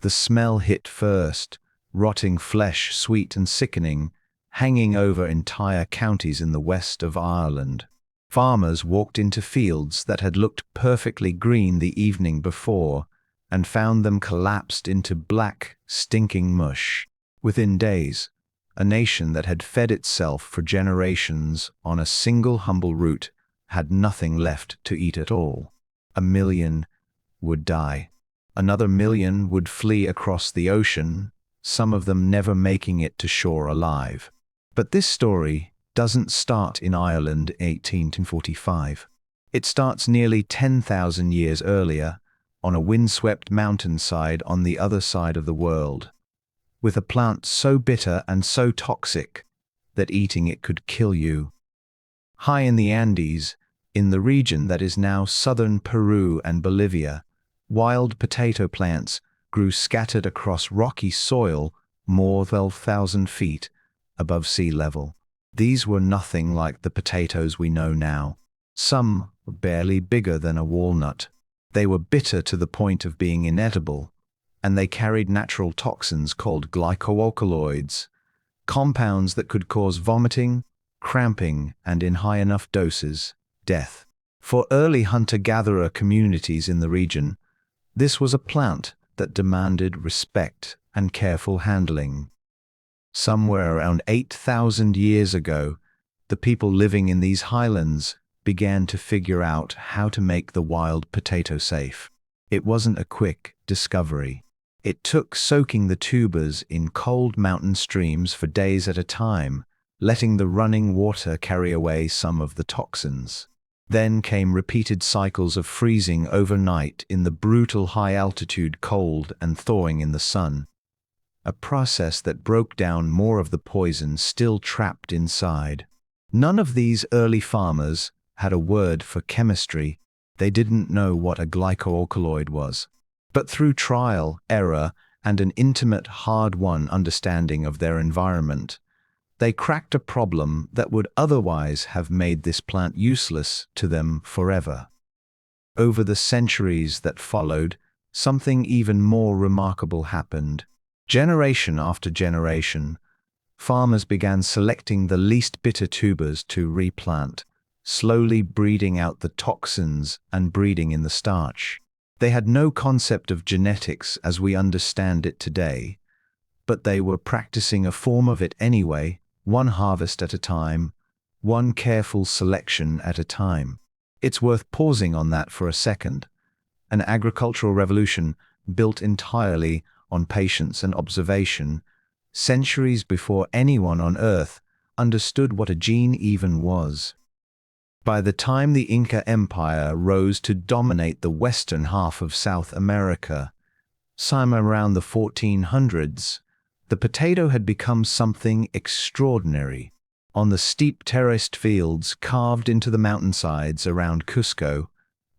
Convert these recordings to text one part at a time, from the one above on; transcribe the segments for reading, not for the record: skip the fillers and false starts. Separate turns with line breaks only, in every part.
The smell hit first, rotting flesh, sweet and sickening, hanging over entire counties in the west of Ireland. Farmers walked into fields that had looked perfectly green the evening before and found them collapsed into black, stinking mush. Within days, a nation that had fed itself for generations on a single humble root had nothing left to eat at all. 1 million would die. Another 1 million would flee across the ocean, some of them never making it to shore alive. But this story doesn't start in Ireland in 1845. It starts nearly 10,000 years earlier, on a windswept mountainside on the other side of the world, with a plant so bitter and so toxic that eating it could kill you. High in the Andes, in the region that is now southern Peru and Bolivia, wild potato plants grew scattered across rocky soil more than 12,000 feet above sea level. These were nothing like the potatoes we know now. Some were barely bigger than a walnut. They were bitter to the point of being inedible, and they carried natural toxins called glycoalkaloids, compounds that could cause vomiting, cramping, and in high enough doses, death. For early hunter-gatherer communities in the region, this was a plant that demanded respect and careful handling. Somewhere around 8,000 years ago, the people living in these highlands began to figure out how to make the wild potato safe. It wasn't a quick discovery. It took soaking the tubers in cold mountain streams for days at a time, letting the running water carry away some of the toxins. Then came repeated cycles of freezing overnight in the brutal high-altitude cold and thawing in the sun, a process that broke down more of the poison still trapped inside. None of these early farmers had a word for chemistry. They didn't know what a glycoalkaloid was. But through trial, error, and an intimate, hard-won understanding of their environment, they cracked a problem that would otherwise have made this plant useless to them forever. Over the centuries that followed, something even more remarkable happened. Generation after generation, farmers began selecting the least bitter tubers to replant, slowly breeding out the toxins and breeding in the starch. They had no concept of genetics as we understand it today, but they were practicing a form of it anyway, one harvest at a time, one careful selection at a time. It's worth pausing on that for a second. An agricultural revolution built entirely on patience and observation, centuries before anyone on Earth understood what a gene even was. By the time the Inca Empire rose to dominate the western half of South America, somewhere around the 1400s, the potato had become something extraordinary. On the steep terraced fields carved into the mountainsides around Cusco,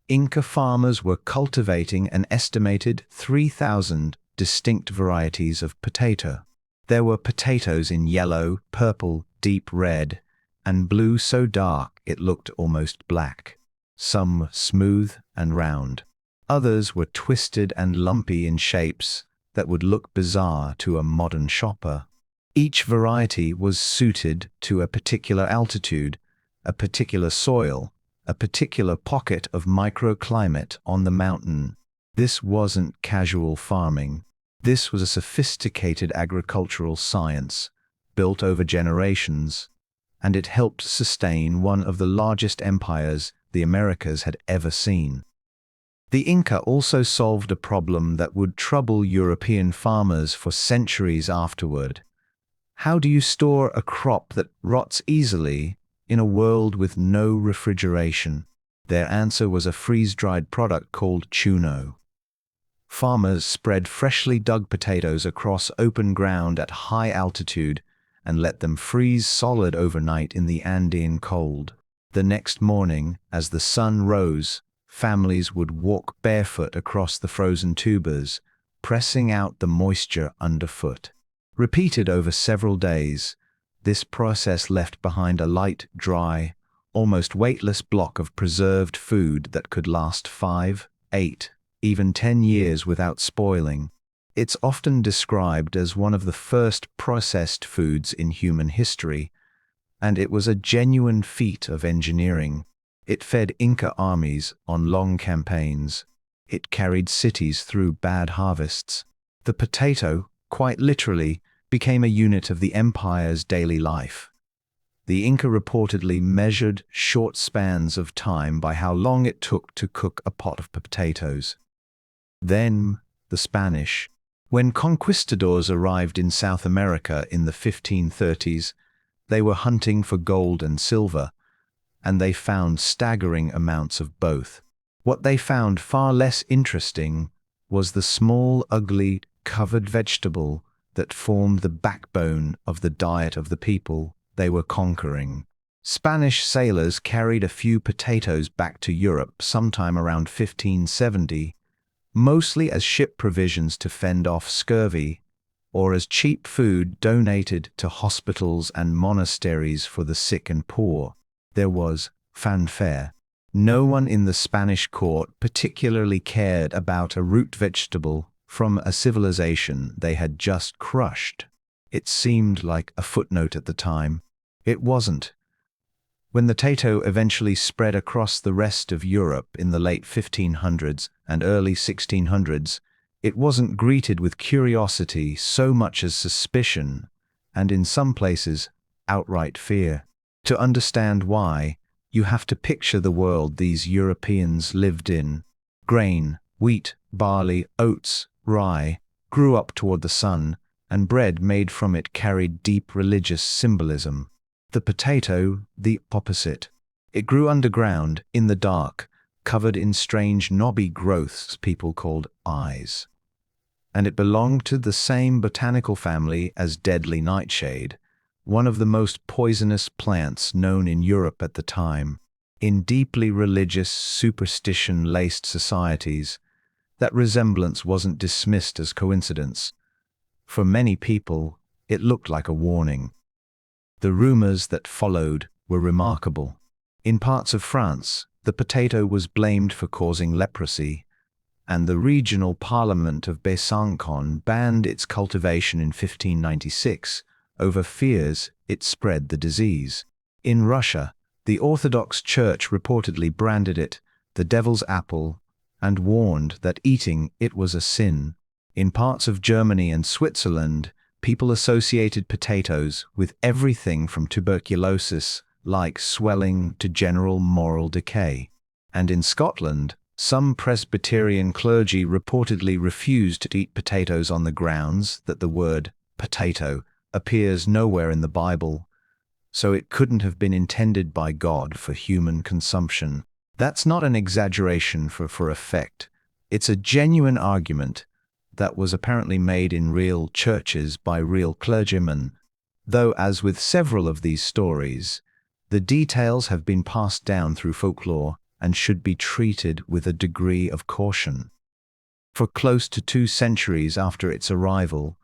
Inca farmers were cultivating an estimated 3,000 distinct varieties of potato. There were potatoes in yellow, purple, deep red, and blue so dark it looked almost black. Some were smooth and round. Others were twisted and lumpy in shapes that would look bizarre to a modern shopper. Each variety was suited to a particular altitude, a particular soil, a particular pocket of microclimate on the mountain. This wasn't casual farming. This was a sophisticated agricultural science, built over generations, and it helped sustain one of the largest empires the Americas had ever seen. The Inca also solved a problem that would trouble European farmers for centuries afterward. How do you store a crop that rots easily in a world with no refrigeration? Their answer was a freeze-dried product called chuno. Farmers spread freshly dug potatoes across open ground at high altitude and let them freeze solid overnight in the Andean cold. The next morning, as the sun rose, families would walk barefoot across the frozen tubers, pressing out the moisture underfoot. Repeated over several days, this process left behind a light, dry, almost weightless block of preserved food that could last 5, 8, even 10 years without spoiling. It's often described as one of the first processed foods in human history, and it was a genuine feat of engineering. It fed Inca armies on long campaigns. It carried cities through bad harvests. The potato, quite literally, became a unit of the empire's daily life. The Inca reportedly measured short spans of time by how long it took to cook a pot of potatoes. Then, the Spanish. When conquistadors arrived in South America in the 1530s, they were hunting for gold and silver, and they found staggering amounts of both. What they found far less interesting was the small, ugly, covered vegetable that formed the backbone of the diet of the people they were conquering. Spanish sailors carried a few potatoes back to Europe sometime around 1570, mostly as ship provisions to fend off scurvy, or as cheap food donated to hospitals and monasteries for the sick and poor. There was fanfare. No one in the Spanish court particularly cared about a root vegetable from a civilization they had just crushed. It seemed like a footnote at the time. It wasn't. When the potato eventually spread across the rest of Europe in the late 1500s and early 1600s, it wasn't greeted with curiosity so much as suspicion, and in some places, outright fear. To understand why, you have to picture the world these Europeans lived in. Grain, wheat, barley, oats, rye, grew up toward the sun, and bread made from it carried deep religious symbolism. The potato, the opposite. It grew underground, in the dark, covered in strange knobby growths people called eyes. And it belonged to the same botanical family as deadly nightshade, one of the most poisonous plants known in Europe at the time. In deeply religious, superstition-laced societies, that resemblance wasn't dismissed as coincidence. For many people, it looked like a warning. The rumors that followed were remarkable. In parts of France, the potato was blamed for causing leprosy, and the regional parliament of Besançon banned its cultivation in 1596 over fears it spread the disease. In Russia, the Orthodox Church reportedly branded it the devil's apple and warned that eating it was a sin. In parts of Germany and Switzerland, people associated potatoes with everything from tuberculosis-like swelling to general moral decay. And in Scotland, some Presbyterian clergy reportedly refused to eat potatoes on the grounds that the word potato appears nowhere in the Bible, so it couldn't have been intended by God for human consumption. That's not an exaggeration for effect. It's a genuine argument that was apparently made in real churches by real clergymen, though as with several of these stories, the details have been passed down through folklore and should be treated with a degree of caution. For close to 2 centuries after its arrival,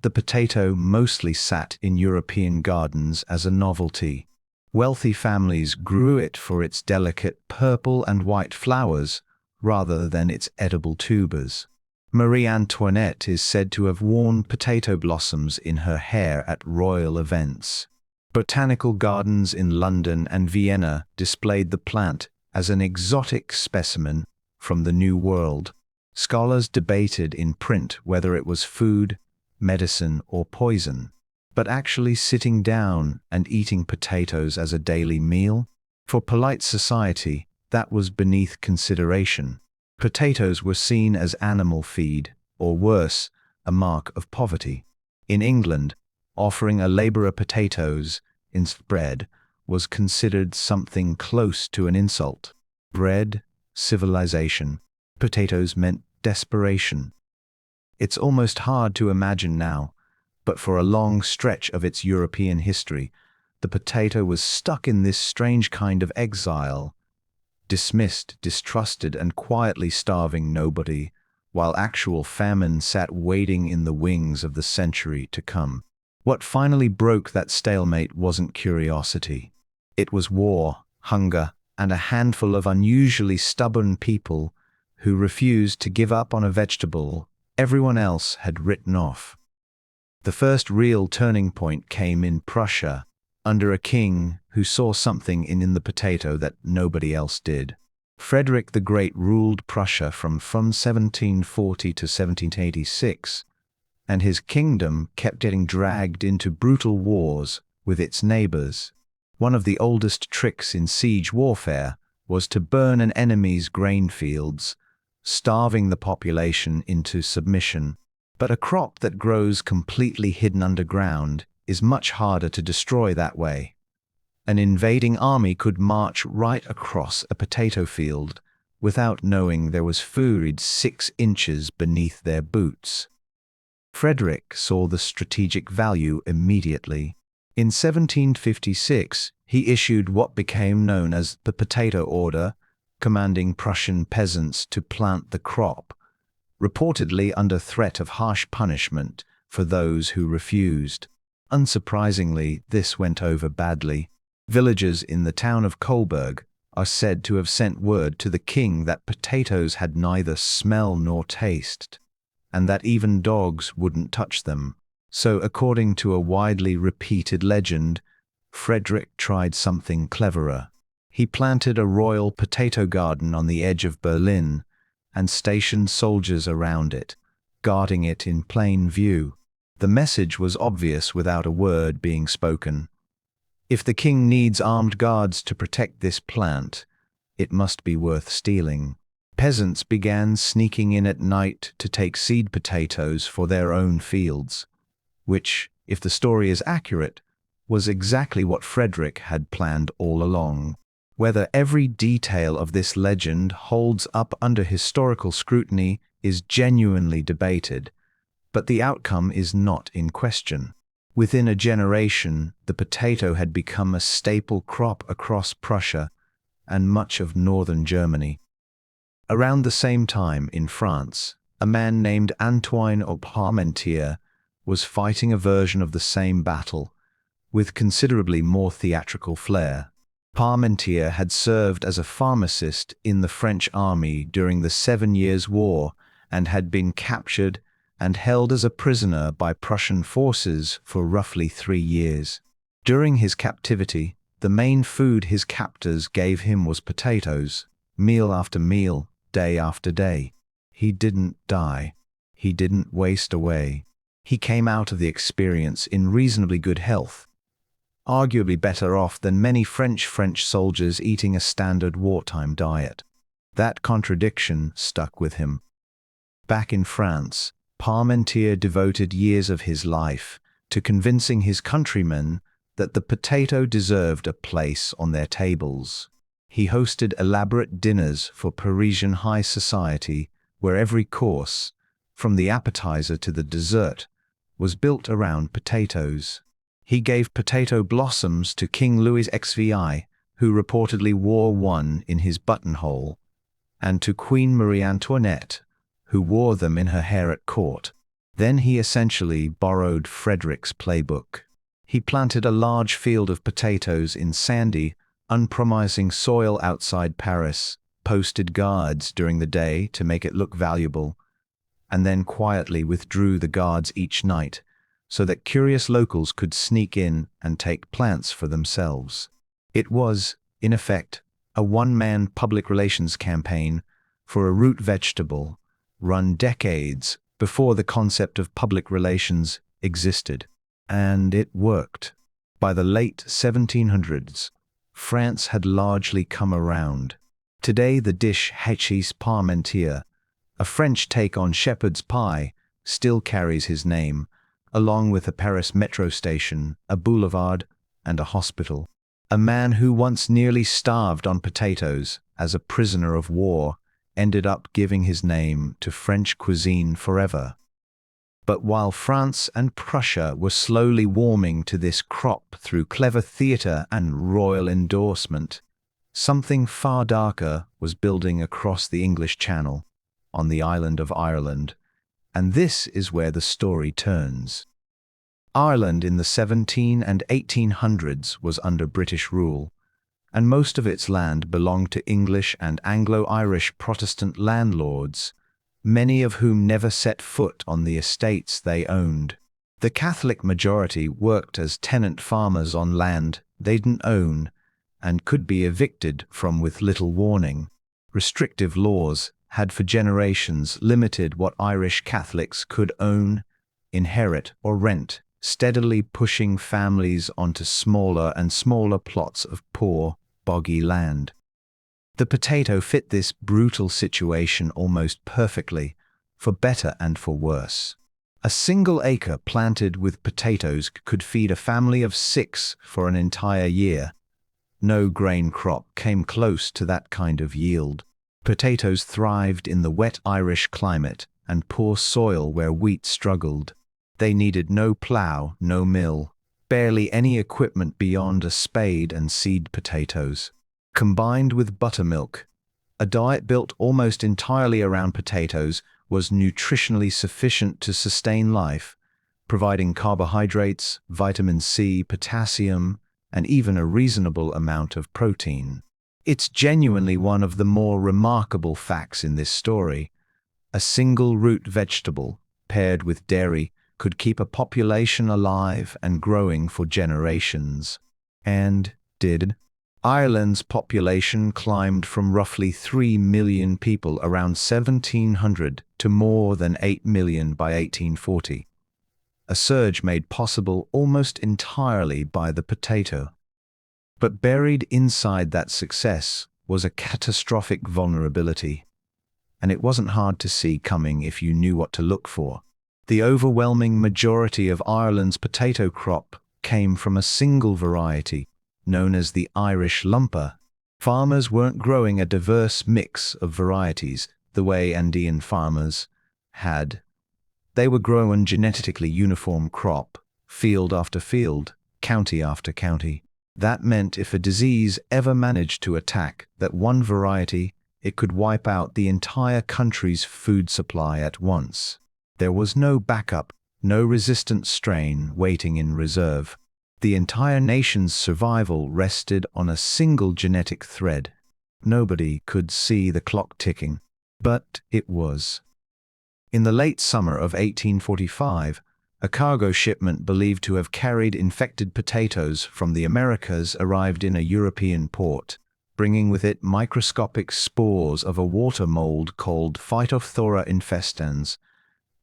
the potato mostly sat in European gardens as a novelty. Wealthy families grew it for its delicate purple and white flowers rather than its edible tubers. Marie Antoinette is said to have worn potato blossoms in her hair at royal events. Botanical gardens in London and Vienna displayed the plant as an exotic specimen from the New World. Scholars debated in print whether it was food, medicine, or poison. But actually sitting down and eating potatoes as a daily meal? For polite society, that was beneath consideration. Potatoes were seen as animal feed, or worse, a mark of poverty. In England, offering a labourer potatoes instead of bread was considered something close to an insult. Bread, civilization. Potatoes meant desperation. It's almost hard to imagine now, but for a long stretch of its European history, the potato was stuck in this strange kind of exile, dismissed, distrusted, and quietly starving nobody, while actual famine sat waiting in the wings of the century to come. What finally broke that stalemate wasn't curiosity. It was war, hunger, and a handful of unusually stubborn people who refused to give up on a vegetable everyone else had written off. The first real turning point came in Prussia, under a king who saw something in the potato that nobody else did. Frederick the Great ruled Prussia from 1740 to 1786, and his kingdom kept getting dragged into brutal wars with its neighbors. One of the oldest tricks in siege warfare was to burn an enemy's grain fields, starving the population into submission. But a crop that grows completely hidden underground is much harder to destroy that way. An invading army could march right across a potato field without knowing there was food 6 inches beneath their boots. Frederick saw the strategic value immediately. In 1756, he issued what became known as the Potato Order, commanding Prussian peasants to plant the crop, reportedly under threat of harsh punishment for those who refused. Unsurprisingly, this went over badly. Villagers in the town of Coburg are said to have sent word to the king that potatoes had neither smell nor taste, and that even dogs wouldn't touch them. So, according to a widely repeated legend, Frederick tried something cleverer. He planted a royal potato garden on the edge of Berlin and stationed soldiers around it, guarding it in plain view. The message was obvious without a word being spoken. If the king needs armed guards to protect this plant, it must be worth stealing. Peasants began sneaking in at night to take seed potatoes for their own fields, which, if the story is accurate, was exactly what Frederick had planned all along. Whether every detail of this legend holds up under historical scrutiny is genuinely debated, but the outcome is not in question. Within a generation, the potato had become a staple crop across Prussia and much of northern Germany. Around the same time in France, a man named Antoine of Parmentier was fighting a version of the same battle, with considerably more theatrical flair. Parmentier had served as a pharmacist in the French army during the 7 Years' War and had been captured and held as a prisoner by Prussian forces for roughly 3 years. During his captivity, the main food his captors gave him was potatoes, meal after meal, day after day. He didn't die. He didn't waste away. He came out of the experience in reasonably good health, arguably better off than many French soldiers eating a standard wartime diet. That contradiction stuck with him. Back in France, Parmentier devoted years of his life to convincing his countrymen that the potato deserved a place on their tables. He hosted elaborate dinners for Parisian high society where every course, from the appetizer to the dessert, was built around potatoes. He gave potato blossoms to King Louis XVI, who reportedly wore one in his buttonhole, and to Queen Marie Antoinette, who wore them in her hair at court. Then he essentially borrowed Frederick's playbook. He planted a large field of potatoes in sandy, unpromising soil outside Paris, posted guards during the day to make it look valuable, and then quietly withdrew the guards each night so that curious locals could sneak in and take plants for themselves. It was, in effect, a one-man public relations campaign for a root vegetable run decades before the concept of public relations existed. And it worked. By the late 1700s, France had largely come around. Today the dish hachis parmentier, a French take on shepherd's pie, still carries his name, along with a Paris metro station, a boulevard, and a hospital. A man who once nearly starved on potatoes as a prisoner of war ended up giving his name to French cuisine forever. But while France and Prussia were slowly warming to this crop through clever theatre and royal endorsement, something far darker was building across the English Channel, on the island of Ireland, and this is where the story turns. Ireland in the 1700s and 1800s was under British rule, and most of its land belonged to English and Anglo-Irish Protestant landlords many of whom never set foot on the estates they owned. The Catholic majority worked as tenant farmers on land they didn't own and could be evicted from with little warning. Restrictive laws had for generations limited what Irish Catholics could own, inherit, or rent, steadily pushing families onto smaller and smaller plots of poor, boggy land. The potato fit this brutal situation almost perfectly, for better and for worse. A single acre planted with potatoes could feed a family of 6 for an entire year. No grain crop came close to that kind of yield. Potatoes thrived in the wet Irish climate and poor soil where wheat struggled. They needed no plough, no mill, barely any equipment beyond a spade and seed potatoes. Combined with buttermilk, a diet built almost entirely around potatoes was nutritionally sufficient to sustain life, providing carbohydrates, vitamin C, potassium, and even a reasonable amount of protein. It's genuinely one of the more remarkable facts in this story. A single root vegetable, paired with dairy, could keep a population alive and growing for generations. And did. Ireland's population climbed from roughly 3 million people around 1700 to more than 8 million by 1840. A surge made possible almost entirely by the potato. But buried inside that success was a catastrophic vulnerability, and it wasn't hard to see coming if you knew what to look for. The overwhelming majority of Ireland's potato crop came from a single variety, known as the Irish lumper. Farmers weren't growing a diverse mix of varieties the way Andean farmers had. They were growing genetically uniform crop, field after field, county after county. That meant if a disease ever managed to attack that one variety, it could wipe out the entire country's food supply at once. There was no backup, no resistant strain waiting in reserve. The entire nation's survival rested on a single genetic thread. Nobody could see the clock ticking, but it was. In the late summer of 1845, a cargo shipment believed to have carried infected potatoes from the Americas arrived in a European port, bringing with it microscopic spores of a water mold called Phytophthora infestans,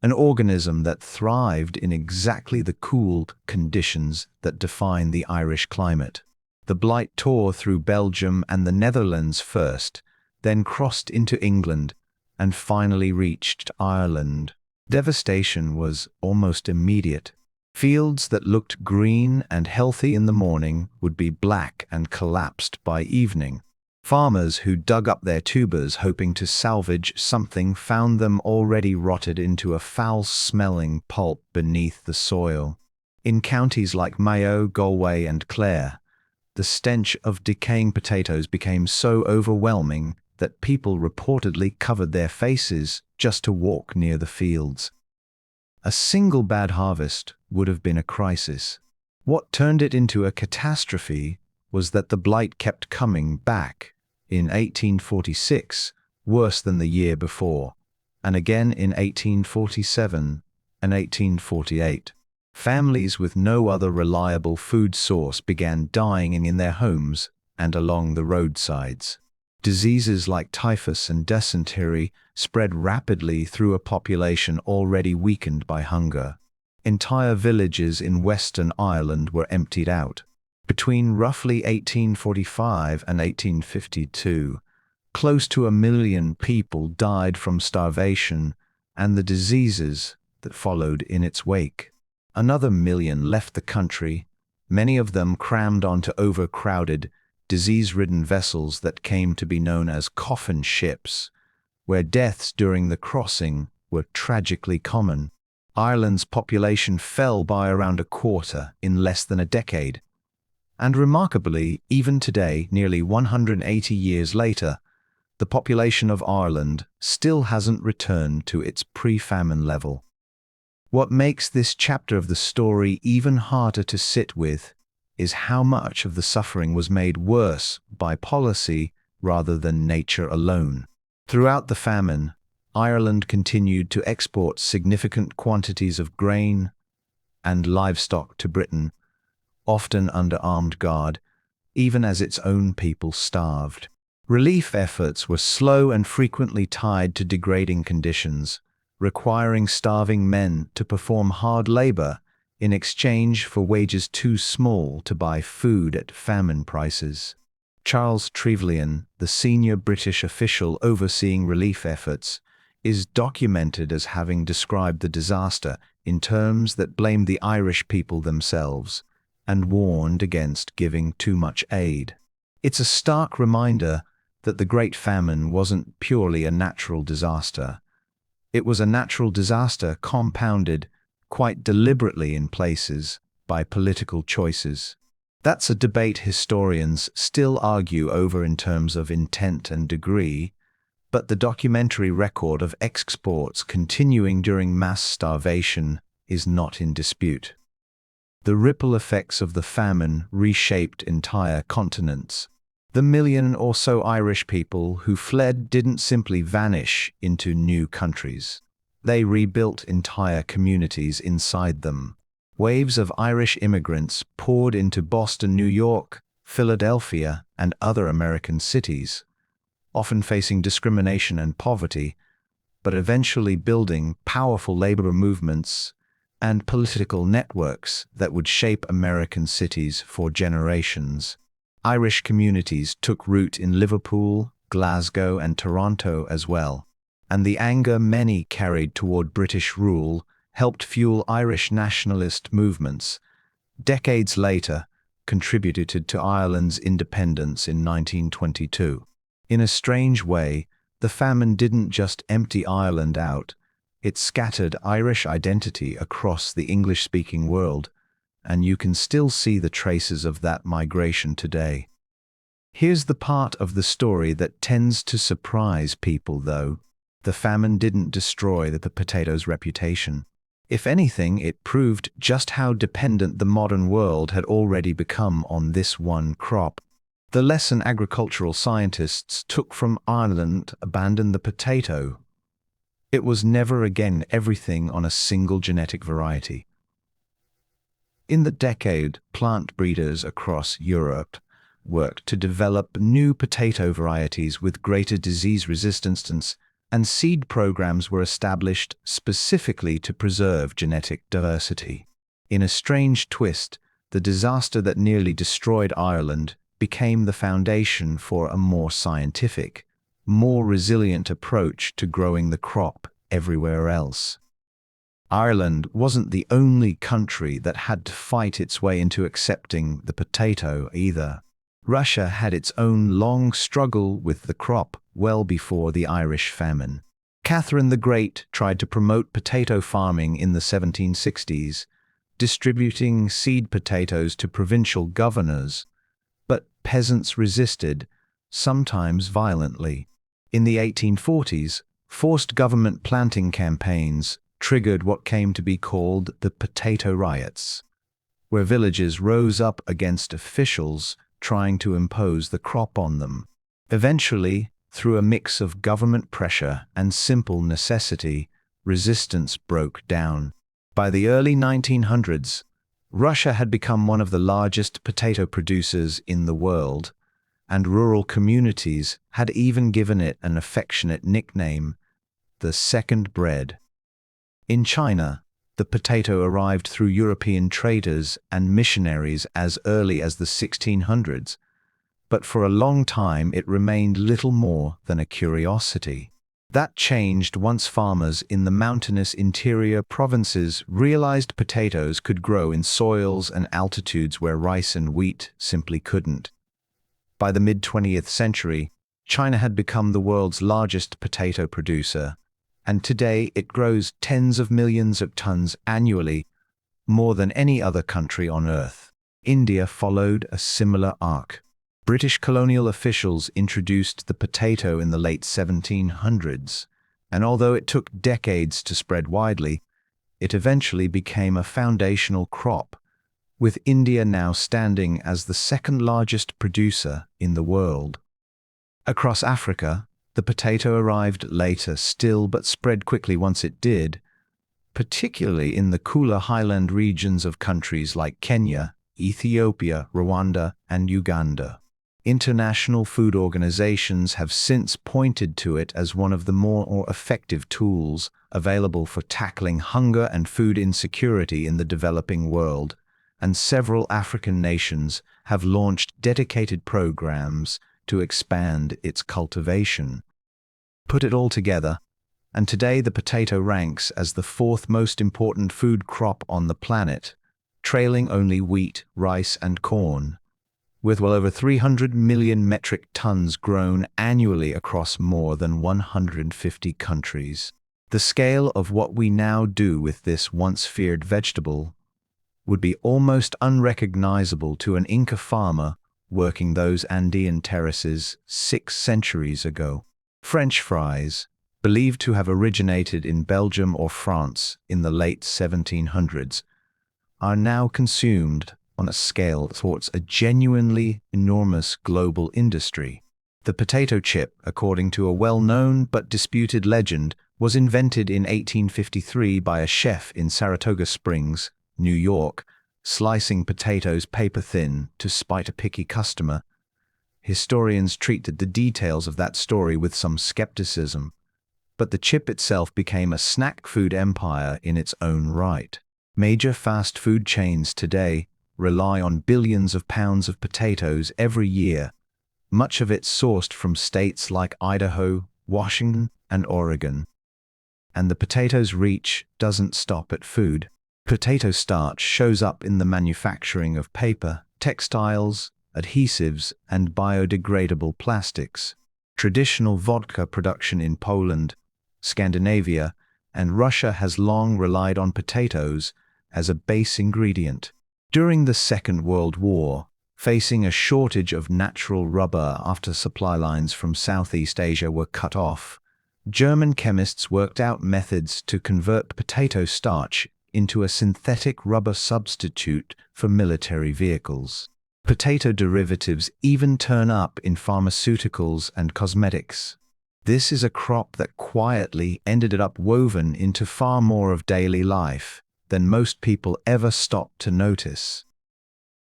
an organism that thrived in exactly the cool conditions that define the Irish climate. The blight tore through Belgium and the Netherlands first, then crossed into England, and finally reached Ireland. Devastation was almost immediate. Fields that looked green and healthy in the morning would be black and collapsed by evening. Farmers who dug up their tubers hoping to salvage something found them already rotted into a foul-smelling pulp beneath the soil. In counties like Mayo, Galway, and Clare, the stench of decaying potatoes became so overwhelming that people reportedly covered their faces just to walk near the fields. A single bad harvest would have been a crisis. What turned it into a catastrophe was that the blight kept coming back in 1846, worse than the year before, and again in 1847 and 1848. Families with no other reliable food source began dying in their homes and along the roadsides. Diseases like typhus and dysentery spread rapidly through a population already weakened by hunger. Entire villages in Western Ireland were emptied out. Between roughly 1845 and 1852, close to 1 million people died from starvation and the diseases that followed in its wake. Another 1 million left the country, many of them crammed onto overcrowded, disease-ridden vessels that came to be known as coffin ships, where deaths during the crossing were tragically common. Ireland's population fell by around a quarter in less than a decade. And remarkably, even today, nearly 180 years later, the population of Ireland still hasn't returned to its pre-famine level. What makes this chapter of the story even harder to sit with is how much of the suffering was made worse by policy rather than nature alone. Throughout the famine, Ireland continued to export significant quantities of grain and livestock to Britain, often under armed guard, even as its own people starved. Relief efforts were slow and frequently tied to degrading conditions, requiring starving men to perform hard labor in exchange for wages too small to buy food at famine prices. Charles Trevelyan, the senior British official overseeing relief efforts, is documented as having described the disaster in terms that blamed the Irish people themselves and warned against giving too much aid. It's a stark reminder that the Great Famine wasn't purely a natural disaster. It was a natural disaster compounded quite deliberately in places by political choices. That's a debate historians still argue over in terms of intent and degree, but the documentary record of exports continuing during mass starvation is not in dispute. The ripple effects of the famine reshaped entire continents. The million or so Irish people who fled didn't simply vanish into new countries. They rebuilt entire communities inside them. Waves of Irish immigrants poured into Boston, New York, Philadelphia, and other American cities, often facing discrimination and poverty, but eventually building powerful labor movements and political networks that would shape American cities for generations. Irish communities took root in Liverpool, Glasgow, and Toronto as well, and the anger many carried toward British rule helped fuel Irish nationalist movements. Decades later, contributed to Ireland's independence in 1922. In a strange way, the famine didn't just empty Ireland out, it scattered Irish identity across the English-speaking world, and you can still see the traces of that migration today. Here's the part of the story that tends to surprise people, though. The famine didn't destroy the potato's reputation. If anything, it proved just how dependent the modern world had already become on this one crop. The lesson agricultural scientists took from Ireland abandoned the potato. It was never again everything on a single genetic variety. In the decade, plant breeders across Europe worked to develop new potato varieties with greater disease resistance, and seed programs were established specifically to preserve genetic diversity. In a strange twist, the disaster that nearly destroyed Ireland became the foundation for a more scientific, more resilient approach to growing the crop everywhere else. Ireland wasn't the only country that had to fight its way into accepting the potato either. Russia had its own long struggle with the crop well before the Irish famine. Catherine the Great tried to promote potato farming in the 1760s, distributing seed potatoes to provincial governors, but peasants resisted, sometimes violently. In the 1840s, forced government planting campaigns triggered what came to be called the potato riots, where villages rose up against officials trying to impose the crop on them. Eventually, through a mix of government pressure and simple necessity, resistance broke down. By the early 1900s, Russia had become one of the largest potato producers in the world, and rural communities had even given it an affectionate nickname, the second bread. In China, the potato arrived through European traders and missionaries as early as the 1600s, but for a long time it remained little more than a curiosity. That changed once farmers in the mountainous interior provinces realized potatoes could grow in soils and altitudes where rice and wheat simply couldn't. By the mid-20th century, China had become the world's largest potato producer, and today it grows tens of millions of tons annually, more than any other country on Earth. India followed a similar arc. British colonial officials introduced the potato in the late 1700s, and although it took decades to spread widely, it eventually became a foundational crop, with India now standing as the second largest producer in the world. Across Africa, The potato arrived later still, but spread quickly once it did, particularly in the cooler highland regions of countries like Kenya, Ethiopia, Rwanda, and Uganda. International food organizations have since pointed to it as one of the more effective tools available for tackling hunger and food insecurity in the developing world, and several African nations have launched dedicated programs to expand its cultivation. Put it all together, and today the potato ranks as the fourth most important food crop on the planet, trailing only wheat, rice, and corn, with well over 300 million metric tons grown annually across more than 150 countries. The scale of what we now do with this once feared vegetable would be almost unrecognizable to an Inca farmer working those Andean terraces 6 centuries ago. French fries, believed to have originated in Belgium or France in the late 1700s, are now consumed on a scale towards a genuinely enormous global industry. The potato chip, according to a well-known but disputed legend, was invented in 1853 by a chef in Saratoga Springs, New York, slicing potatoes paper-thin to spite a picky customer. Historians treated the details of that story with some skepticism, but the chip itself became a snack food empire in its own right. Major fast food chains today rely on billions of pounds of potatoes every year, much of it sourced from states like Idaho, Washington, and Oregon. And the potato's reach doesn't stop at food. Potato starch shows up in the manufacturing of paper, textiles, adhesives, and biodegradable plastics. Traditional vodka production in Poland, Scandinavia, and Russia has long relied on potatoes as a base ingredient. During the Second World War, facing a shortage of natural rubber after supply lines from Southeast Asia were cut off, German chemists worked out methods to convert potato starch into a synthetic rubber substitute for military vehicles. Potato derivatives even turn up in pharmaceuticals and cosmetics. This is a crop that quietly ended up woven into far more of daily life than most people ever stop to notice.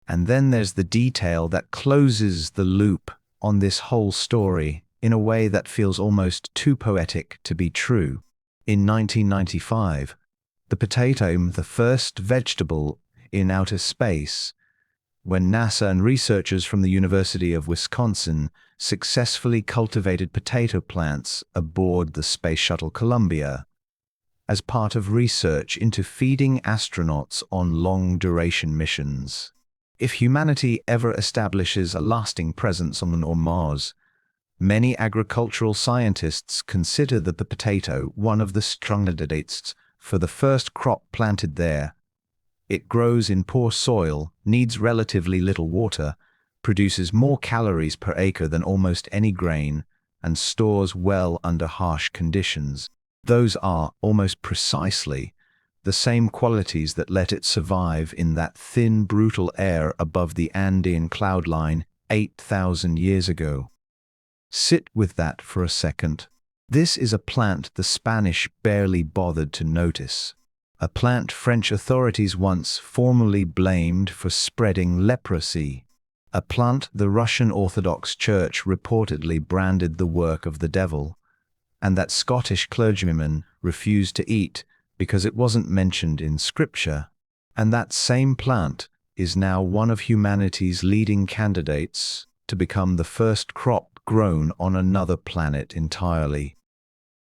And then there's the detail that closes the loop on this whole story in a way that feels almost too poetic to be true. In 1995, the potato, the first vegetable in outer space, when NASA and researchers from the University of Wisconsin successfully cultivated potato plants aboard the Space Shuttle Columbia, as part of research into feeding astronauts on long-duration missions. If humanity ever establishes a lasting presence on Mars, many agricultural scientists consider that the potato one of the strong candidates for the first crop planted there. It grows in poor soil, needs relatively little water, produces more calories per acre than almost any grain, and stores well under harsh conditions. Those are, almost precisely, the same qualities that let it survive in that thin, brutal air above the Andean cloud line 8,000 years ago. Sit with that for a second. This is a plant the Spanish barely bothered to notice. A plant French authorities once formally blamed for spreading leprosy. A plant the Russian Orthodox Church reportedly branded the work of the devil, and that Scottish clergyman refused to eat because it wasn't mentioned in Scripture. And that same plant is now one of humanity's leading candidates to become the first crop grown on another planet entirely.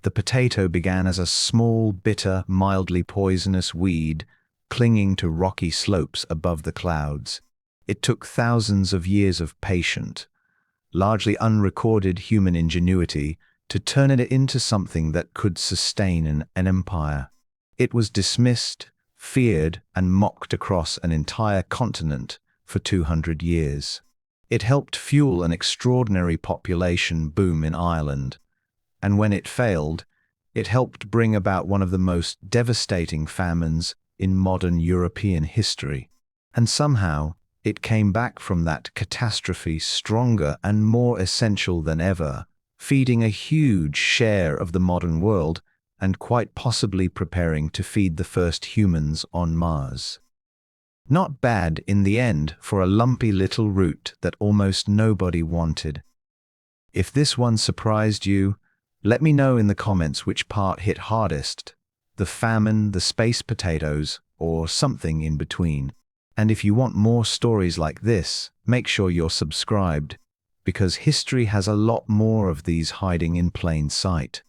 The potato began as a small, bitter, mildly poisonous weed clinging to rocky slopes above the clouds. It took thousands of years of patient, largely unrecorded human ingenuity to turn it into something that could sustain an empire. It was dismissed, feared, and mocked across an entire continent for 200 years. It helped fuel an extraordinary population boom in Ireland, and when it failed, it helped bring about one of the most devastating famines in modern European history. And somehow, it came back from that catastrophe stronger and more essential than ever, feeding a huge share of the modern world and quite possibly preparing to feed the first humans on Mars. Not bad in the end for a lumpy little root that almost nobody wanted. If this one surprised you, let me know in the comments which part hit hardest, the famine, the space potatoes, or something in between. And if you want more stories like this, make sure you're subscribed, because history has a lot more of these hiding in plain sight.